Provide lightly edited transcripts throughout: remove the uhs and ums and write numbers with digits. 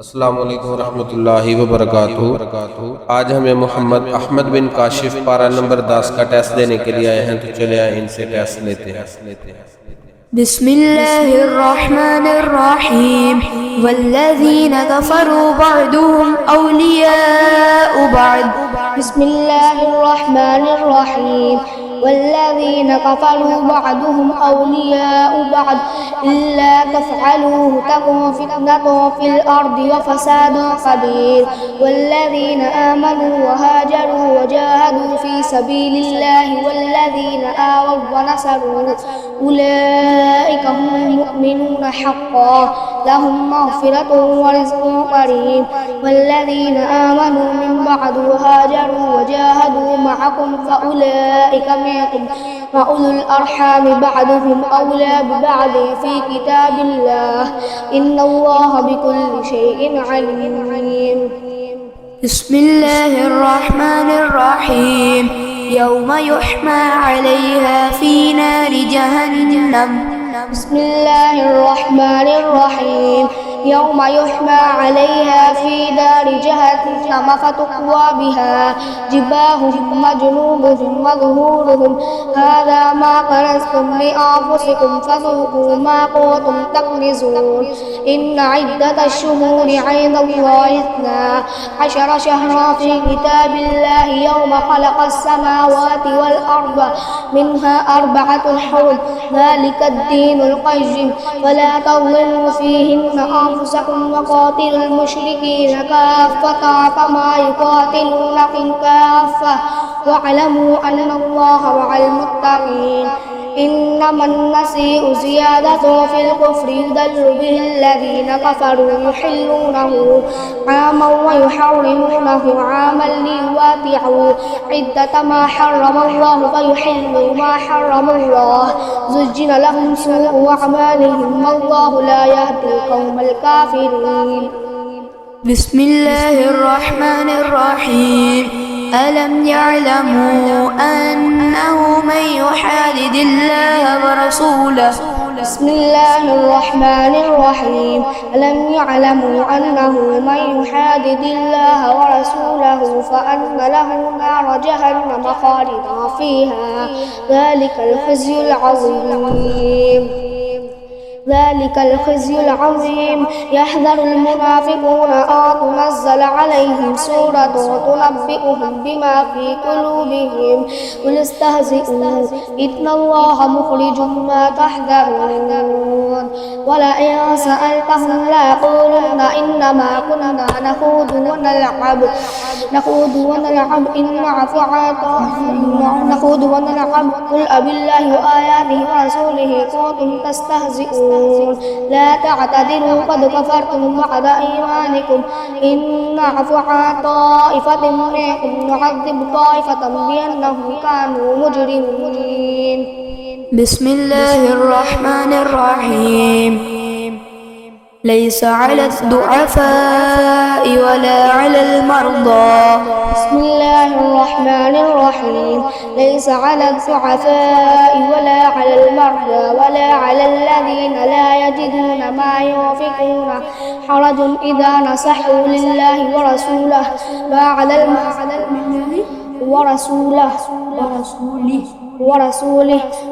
अस्सलाम वालेकुम रहमतुल्लाहि व बरकातहू। आज हमें मोहम्मद अहमद बिन काशिफ पारा नंबर 10 का टेस्ट देने के लिए आए हैं, तो चले आए इनसे टेस्ट लेते हैं। बिस्मिल्लाहिर्रहमानिर्रहीम। वल्लज़ीन कफ़रू बअदुहुम औलियाउ बअद। बिस्मिल्लाहिर्रहमानिर्रहीम। والذين كفروا بعضهم أولياء بعض إلا تفعلوه تكن فتنة في الأرض وفساد كبير. والذين آمنوا وهاجروا وجاهدوا في سبيل الله والذين آووا ونصروا أولئك هم المؤمنون حقا لهم مغفرة ورزق كريم. والذين آمنوا من بعد وهاجروا وجاهدوا معكم فأولئك منكم وأولو الأرحام بعضهم أولى ببعض في كتاب الله إن الله بكل شيء عليم. بسم الله الرحمن الرحيم. يوم يحمى عليها في نار جهنم. بسم الله الرحمن الرحيم. يوم يحمى عليها في نار جهنم فتكوى بها جباههم وجنوبهم وظهورهم هذا ما كنزتم لأنفسكم فذوقوا ما كنتم تكنزون. إن عدة الشهور عند الله 12 شهرا في كتاب الله يوم خلق السماوات والأرض منها 4 حرم ذلك الدين القيم فلا تظلموا فيهن أنفسكم وقاتلوا المشركين كافة كما يقاتلونكم كافة واعلموا أن الله مع المتقين. إنما النسيء زيادة في الكفر يضل به الذين كفروا يحلونه عاما ويحرمونه عاما ليواتعوا عدة ما حرم الله فيحلوا ما حرم الله زجن لهم سوء أعمالهم والله لا يهدي القوم الكافرين. بسم الله الرحمن الرحيم. ألم يعلموا أنه من يحادد الله ورسوله. بسم الله الرحمن الرحيم. ألم يعلموا أنه من يحادد الله ورسوله فأن له نار جهنم خالدا فيها ذلك الخزي العظيم. يحذر المنافقون أن تنزل عليهم سورة تنبئهم بما في قلوبهم قل استهزئوا إن الله مخرج ما تحذرون. ولئن سألتهم ليقولن إنما كنا نخوض ونلعب إن نعفو عن نخوض ونلعب قل أبالله وآياته ورسوله كنتم تستهزئون. لا تعتذروا قد كفرتم بعد إيمانكم إن نعفو عن طائفة منكم نعذب طائفة بأنهم كانوا مجرمين. بسم الله الرحمن الرحيم. ليس على الضعفاء ولا على المرضى. بسم الله الرحمن الرحيم. ليس على الضعفاء ولا على المرضى ولا على الذين لا يجدون ما ينفقون حرج إذا نصحوا لله ورسوله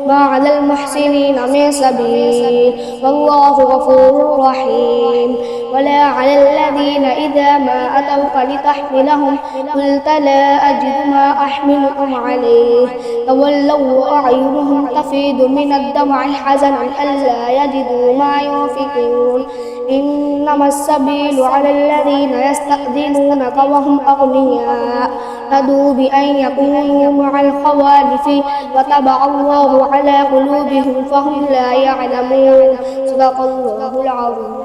ما على المحسنين من سبيل والله غفور رحيم. ولا على الذين إذا ما أتوك لتحملهم قلت لا أجد ما أحملكم عليه تولوا وأعينهم تفيض من الدمع حزنا ألا يجدوا ما ينفقون. إنما السبيل على الذين يستأذنونك وهم أغنياء رضوا بأن يكونوا مع الخوالف وطبع الله على قلوبهم فهم لا يعلمون. صدق الله العظيم.